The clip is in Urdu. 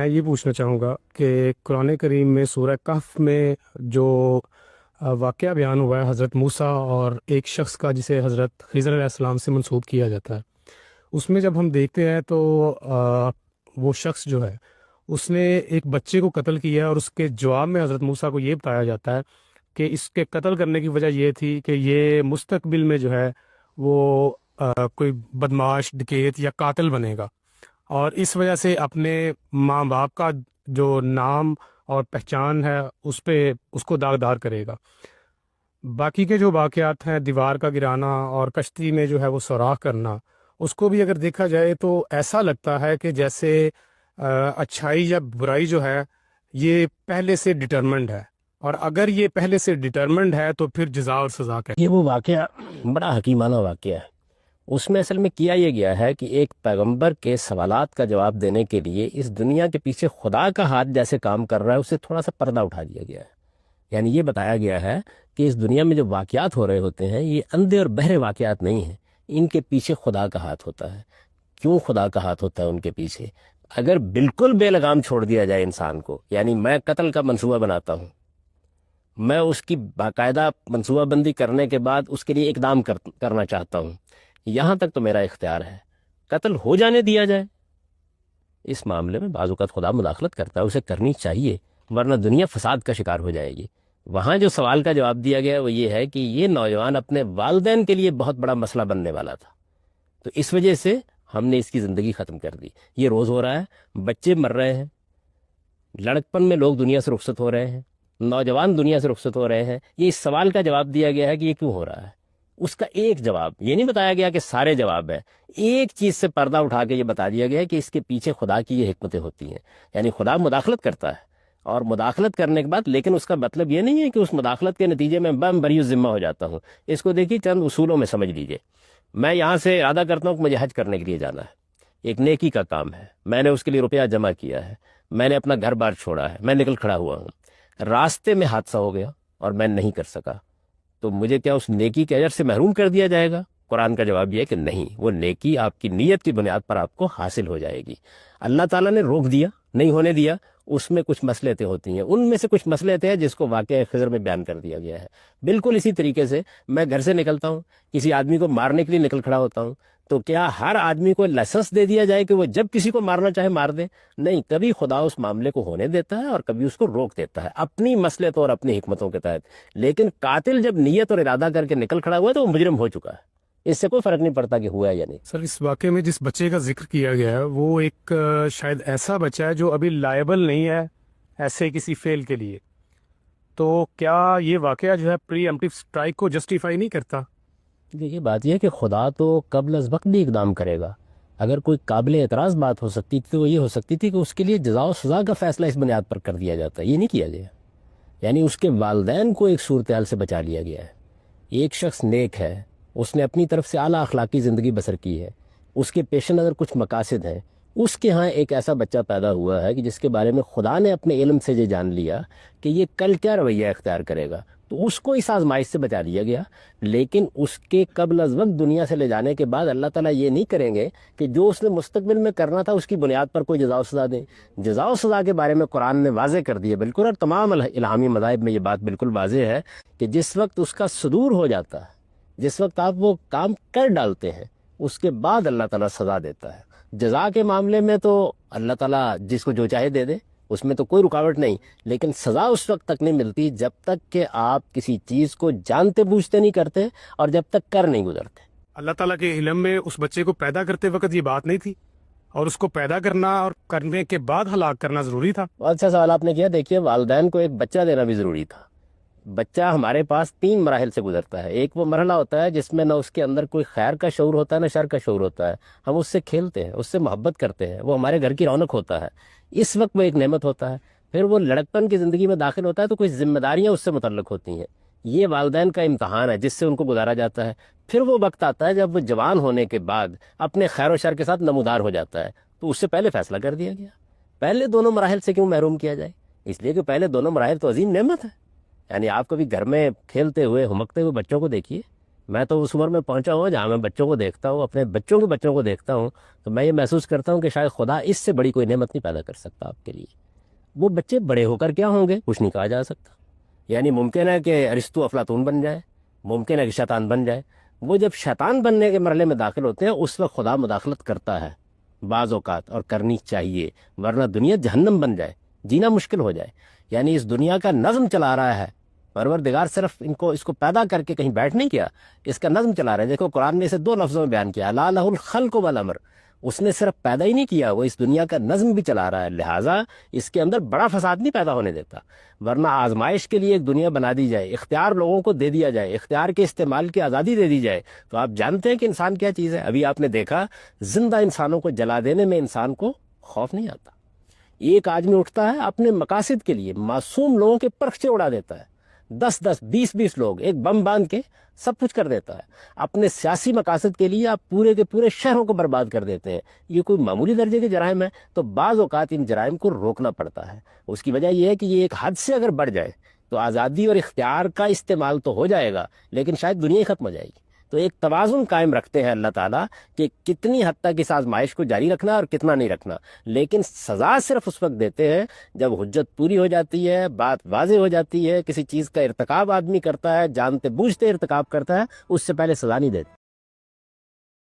یہ پوچھنا چاہوں گا کہ قرآن کریم میں سورہ کہف میں جو واقعہ بیان ہوا ہے حضرت موسیٰ اور ایک شخص کا جسے حضرت خضر علیہ السلام سے منسوب کیا جاتا ہے، اس میں جب ہم دیکھتے ہیں تو وہ شخص جو ہے اس نے ایک بچے کو قتل کیا اور اس کے جواب میں حضرت موسیٰ کو یہ بتایا جاتا ہے کہ اس کے قتل کرنے کی وجہ یہ تھی کہ یہ مستقبل میں جو ہے وہ کوئی بدماش، ڈکیت یا قاتل بنے گا، اور اس وجہ سے اپنے ماں باپ کا جو نام اور پہچان ہے اس کو داغدار کرے گا۔ باقی کے جو واقعات ہیں، دیوار کا گرانا اور کشتی میں جو ہے وہ سوراخ کرنا، اس کو بھی اگر دیکھا جائے تو ایسا لگتا ہے کہ جیسے اچھائی یا برائی جو ہے یہ پہلے سے ڈٹرمنڈ ہے، اور اگر یہ پہلے سے ڈٹرمنڈ ہے تو پھر جزا اور سزا کا یہ وہ واقعہ بڑا حکیمانہ واقعہ ہے۔ اس میں اصل میں کیا یہ گیا ہے کہ ایک پیغمبر کے سوالات کا جواب دینے کے لیے اس دنیا کے پیچھے خدا کا ہاتھ جیسے کام کر رہا ہے، اسے تھوڑا سا پردہ اٹھا دیا گیا ہے۔ یعنی یہ بتایا گیا ہے کہ اس دنیا میں جو واقعات ہو رہے ہوتے ہیں یہ اندھے اور بہرے واقعات نہیں ہیں، ان کے پیچھے خدا کا ہاتھ ہوتا ہے۔ کیوں خدا کا ہاتھ ہوتا ہے ان کے پیچھے؟ اگر بالکل بے لگام چھوڑ دیا جائے انسان کو، یعنی میں قتل کا منصوبہ بناتا ہوں، میں اس کی باقاعدہ منصوبہ بندی کرنے کے بعد اس کے لیے اقدام کرنا چاہتا ہوں، یہاں تک تو میرا اختیار ہے، قتل ہو جانے دیا جائے، اس معاملے میں بعض اوقات خدا مداخلت کرتا ہے، اسے کرنی چاہیے، ورنہ دنیا فساد کا شکار ہو جائے گی۔ وہاں جو سوال کا جواب دیا گیا وہ یہ ہے کہ یہ نوجوان اپنے والدین کے لیے بہت بڑا مسئلہ بننے والا تھا، تو اس وجہ سے ہم نے اس کی زندگی ختم کر دی۔ یہ روز ہو رہا ہے، بچے مر رہے ہیں، لڑکپن میں لوگ دنیا سے رخصت ہو رہے ہیں، نوجوان دنیا سے رخصت ہو رہے ہیں۔ یہ اس سوال کا جواب دیا گیا ہے کہ یہ کیوں ہو رہا ہے، اس کا ایک جواب، یہ نہیں بتایا گیا کہ سارے جواب ہیں، ایک چیز سے پردہ اٹھا کے یہ بتا دیا گیا ہے کہ اس کے پیچھے خدا کی یہ حکمتیں ہوتی ہیں۔ یعنی خدا مداخلت کرتا ہے، اور مداخلت کرنے کے بعد لیکن اس کا مطلب یہ نہیں ہے کہ اس مداخلت کے نتیجے میں میں بری ذمہ ہو جاتا ہوں۔ اس کو دیکھیے چند اصولوں میں سمجھ لیجئے۔ میں یہاں سے ارادہ کرتا ہوں کہ مجھے حج کرنے کے لیے جانا ہے، ایک نیکی کا کام ہے، میں نے اس کے لیے روپیہ جمع کیا ہے، میں نے اپنا گھر بار چھوڑا ہے، میں نکل کھڑا ہوا ہوں، راستے میں حادثہ ہو گیا اور میں نہیں کر سکا، تو مجھے کیا اس نیکی کے اجر سے محروم کر دیا جائے گا؟ قرآن کا جواب یہ ہے کہ نہیں، وہ نیکی آپ کی نیت کی بنیاد پر آپ کو حاصل ہو جائے گی۔ اللہ تعالیٰ نے روک دیا، نہیں ہونے دیا، اس میں کچھ مصلحتیں ہوتی ہیں، ان میں سے کچھ مصلحتیں ہیں جس کو واقعہ خضر میں بیان کر دیا گیا ہے۔ بالکل اسی طریقے سے میں گھر سے نکلتا ہوں، کسی آدمی کو مارنے کے لیے نکل کھڑا ہوتا ہوں، تو کیا ہر آدمی کو لائسنس دے دیا جائے کہ وہ جب کسی کو مارنا چاہے مار دے؟ نہیں، کبھی خدا اس معاملے کو ہونے دیتا ہے اور کبھی اس کو روک دیتا ہے اپنی مصلحتوں اور اپنی حکمتوں کے تحت۔ لیکن قاتل جب نیت اور ارادہ کر کے نکل کھڑا ہوا ہے تو وہ مجرم ہو چکا ہے، اس سے کوئی فرق نہیں پڑتا کہ ہوا ہے یا نہیں۔ سر، اس واقعے میں جس بچے کا ذکر کیا گیا ہے وہ ایک شاید ایسا بچہ ہے جو ابھی لائبل نہیں ہے ایسے کسی فیل کے لیے، تو کیا یہ واقعہ جو ہے پری ایمپٹیو اسٹرائک کو جسٹیفائی نہیں کرتا؟ یہ بات یہ ہے کہ خدا تو قبل از وقت بھی اقدام کرے گا۔ اگر کوئی قابل اعتراض بات ہو سکتی تھی تو وہ یہ ہو سکتی تھی کہ اس کے لیے جزا و سزا کا فیصلہ اس بنیاد پر کر دیا جاتا ہے، یہ نہیں کیا گیا۔ یعنی اس کے والدین کو ایک صورتحال سے بچا لیا گیا ہے۔ ایک شخص نیک ہے، اس نے اپنی طرف سے اعلیٰ اخلاقی زندگی بسر کی ہے، اس کے پیش نظر کچھ مقاصد ہیں، اس کے ہاں ایک ایسا بچہ پیدا ہوا ہے کہ جس کے بارے میں خدا نے اپنے علم سے یہ جان لیا کہ یہ کل کیا رویہ اختیار کرے گا، تو اس کو اس آزمائش سے بچا لیا گیا۔ لیکن اس کے قبل از وقت دنیا سے لے جانے کے بعد اللہ تعالیٰ یہ نہیں کریں گے کہ جو اس نے مستقبل میں کرنا تھا اس کی بنیاد پر کوئی جزا و سزا دیں۔ جزا و سزا کے بارے میں قرآن نے واضح کر دی ہے بالکل، اور تمام الہامی مذاہب میں یہ بات بالکل واضح ہے کہ جس وقت اس کا صدور ہو جاتا ہے، جس وقت آپ وہ کام کر ڈالتے ہیں، اس کے بعد اللہ تعالیٰ سزا دیتا ہے۔ جزا کے معاملے میں تو اللہ تعالیٰ جس کو جو چاہے دے دے، اس میں تو کوئی رکاوٹ نہیں، لیکن سزا اس وقت تک نہیں ملتی جب تک کہ آپ کسی چیز کو جانتے بوجھتے نہیں کرتے اور جب تک کر نہیں گزرتے۔ اللہ تعالیٰ کے علم میں اس بچے کو پیدا کرتے وقت یہ بات نہیں تھی، اور اس کو پیدا کرنا اور کرنے کے بعد ہلاک کرنا ضروری تھا؟ بہت اچھا سوال آپ نے کیا۔ دیکھیے، والدین کو ایک بچہ دینا بھی ضروری تھا۔ بچہ ہمارے پاس 3 مراحل سے گزرتا ہے۔ ایک وہ مرحلہ ہوتا ہے جس میں نہ اس کے اندر کوئی خیر کا شعور ہوتا ہے نہ شر کا شعور ہوتا ہے، ہم اس سے کھیلتے ہیں، اس سے محبت کرتے ہیں، وہ ہمارے گھر کی رونق ہوتا ہے، اس وقت وہ ایک نعمت ہوتا ہے۔ پھر وہ لڑکپن کی زندگی میں داخل ہوتا ہے تو کچھ ذمہ داریاں اس سے متعلق ہوتی ہیں، یہ والدین کا امتحان ہے جس سے ان کو گزارا جاتا ہے۔ پھر وہ وقت آتا ہے جب وہ جوان ہونے کے بعد اپنے خیر و شر کے ساتھ نمودار ہو جاتا ہے، تو اس سے پہلے فیصلہ کر دیا گیا پہلے دونوں مراحل سے کیوں محروم کیا جائے؟ اس لیے کہ پہلے دونوں مراحل تو عظیم نعمت ہے۔ یعنی آپ کبھی گھر میں کھیلتے ہوئے ہمکتے ہوئے بچوں کو دیکھیے، میں تو اس عمر میں پہنچا ہوں جہاں میں بچوں کو دیکھتا ہوں، اپنے بچوں کے بچوں کو دیکھتا ہوں، تو میں یہ محسوس کرتا ہوں کہ شاید خدا اس سے بڑی کوئی نعمت نہیں پیدا کر سکتا آپ کے لیے۔ وہ بچے بڑے ہو کر کیا ہوں گے کچھ نہیں کہا جا سکتا، یعنی ممکن ہے کہ ارسطو افلاطون بن جائے، ممکن ہے کہ شیطان بن جائے۔ وہ جب شیطان بننے کے مرحلے میں داخل ہوتے ہیں اس وقت خدا مداخلت کرتا ہے بعض اوقات، اور کرنی چاہیے، ورنہ دنیا جہنم بن جائے، جینا مشکل ہو جائے۔ یعنی اس دنیا کا نظم چلا رہا ہے پروردگار، صرف اس کو پیدا کر کے کہیں بیٹھ نہیں کیا، اس کا نظم چلا رہا ہے۔ دیکھو قرآن نے اسے 2 لفظوں میں بیان کیا، الا لہ الخلق والامر۔ اس نے صرف پیدا ہی نہیں کیا، وہ اس دنیا کا نظم بھی چلا رہا ہے، لہٰذا اس کے اندر بڑا فساد نہیں پیدا ہونے دیتا۔ ورنہ آزمائش کے لیے ایک دنیا بنا دی جائے، اختیار لوگوں کو دے دیا جائے، اختیار کے استعمال کی آزادی دے دی جائے، تو آپ جانتے ہیں کہ انسان کیا چیز ہے۔ ابھی آپ نے دیکھا زندہ انسانوں کو جلا دینے میں انسان کو خوف نہیں آتا۔ ایک آدمی اٹھتا ہے اپنے مقاصد کے لیے معصوم لوگوں کے پرخچے اڑا دیتا ہے، 10 20 لوگ ایک بم باندھ کے سب کچھ کر دیتا ہے۔ اپنے سیاسی مقاصد کے لیے آپ پورے کے پورے شہروں کو برباد کر دیتے ہیں۔ یہ کوئی معمولی درجے کے جرائم ہیں؟ تو بعض اوقات ان جرائم کو روکنا پڑتا ہے۔ اس کی وجہ یہ ہے کہ یہ ایک حد سے اگر بڑھ جائے تو آزادی اور اختیار کا استعمال تو ہو جائے گا، لیکن شاید دنیا ہی ختم ہو جائے گی۔ تو ایک توازن قائم رکھتے ہیں اللہ تعالیٰ کہ کتنی حد تک اس آزمائش کو جاری رکھنا اور کتنا نہیں رکھنا، لیکن سزا صرف اس وقت دیتے ہیں جب حجت پوری ہو جاتی ہے، بات واضح ہو جاتی ہے، کسی چیز کا ارتکاب آدمی کرتا ہے، جانتے بوجھتے ارتکاب کرتا ہے، اس سے پہلے سزا نہیں دیتے۔